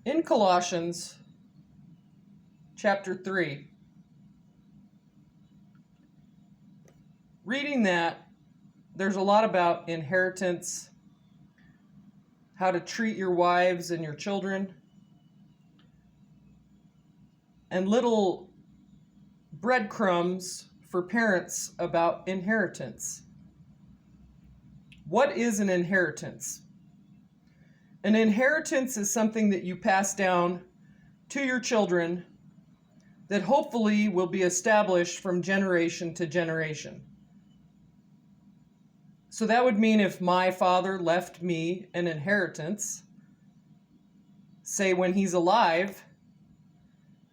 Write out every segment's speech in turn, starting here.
In Colossians chapter 3, reading that, there's a lot about inheritance, how to treat your wives and your children, and little breadcrumbs for parents about inheritance. What is an inheritance? An inheritance is something that you pass down to your children that hopefully will be established from generation to generation. So that would mean if my father left me an inheritance, say when he's alive,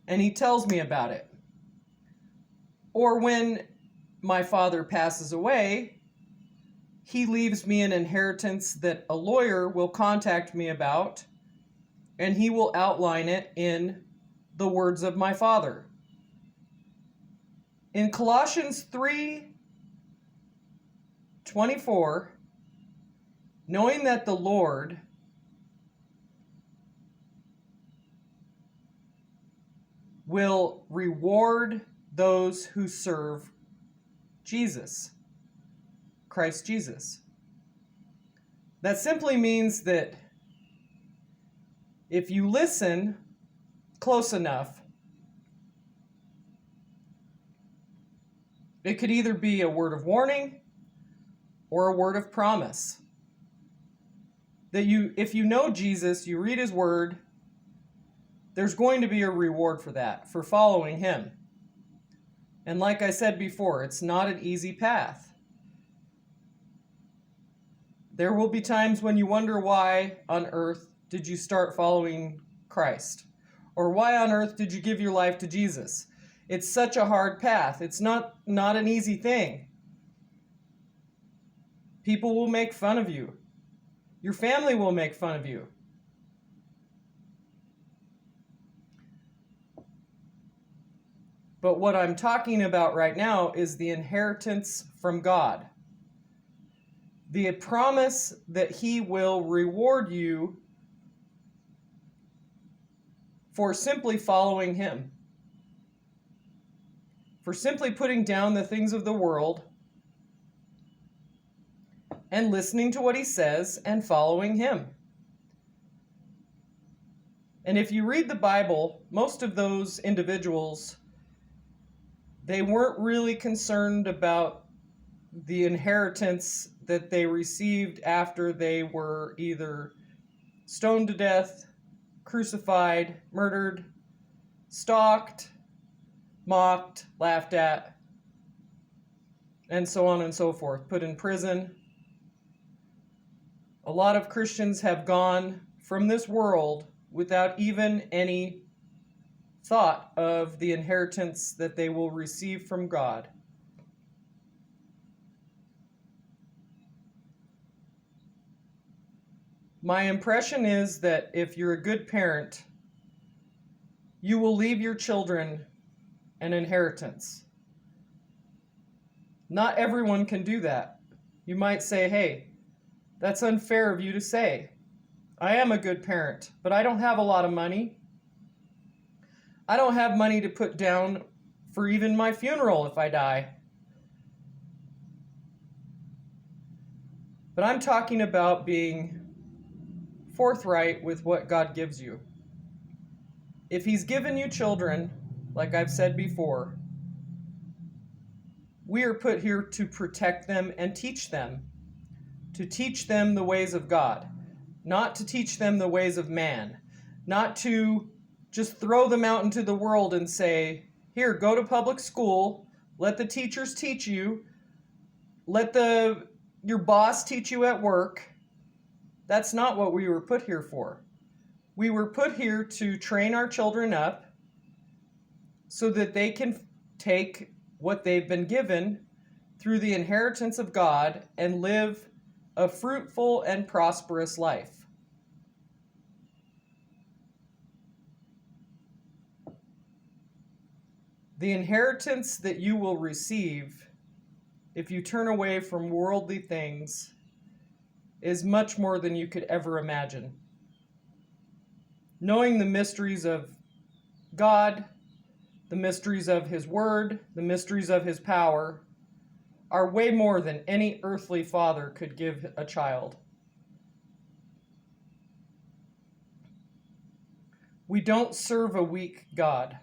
and he tells me about it, or when my father passes away, he leaves me an inheritance that a lawyer will contact me about, and he will outline it in the words of my father. In Colossians 3:24, knowing that the Lord will reward those who serve Jesus, Christ Jesus. That simply means that if you listen close enough, it could either be a word of warning or a word of promise. That if you know Jesus, you read his word, there's going to be a reward for that, for following him. And like I said before, it's not an easy path. There will be times when you wonder why on earth did you start following Christ? Or why on earth did you give your life to Jesus? It's such a hard path. It's not an easy thing. People will make fun of you. Your family will make fun of you. But what I'm talking about right now is the inheritance from God. The promise that he will reward you for simply following him. For simply putting down the things of the world and listening to what he says and following him. And if you read the Bible, most of those individuals, they weren't really concerned about the inheritance that they received after they were either stoned to death, crucified, murdered, stalked, mocked, laughed at, and so on and so forth, put in prison. A lot of Christians have gone from this world without even any thought of the inheritance that they will receive from God. My impression is that if you're a good parent, you will leave your children an inheritance. Not everyone can do that. You might say, hey, that's unfair of you to say. I am a good parent, but I don't have a lot of money. I don't have money to put down for even my funeral if I die. But I'm talking about being forthright with what God gives you. If he's given you children, like I've said before, we are put here to protect them and teach them. To teach them the ways of God. Not to teach them the ways of man. Not to just throw them out into the world and say, here, go to public school, let the teachers teach you, let your boss teach you at work. That's not what we were put here for. We were put here to train our children up so that they can take what they've been given through the inheritance of God and live a fruitful and prosperous life. The inheritance that you will receive if you turn away from worldly things is much more than you could ever imagine. Knowing the mysteries of God, the mysteries of His Word, the mysteries of His power, are way more than any earthly father could give a child. We don't serve a weak God.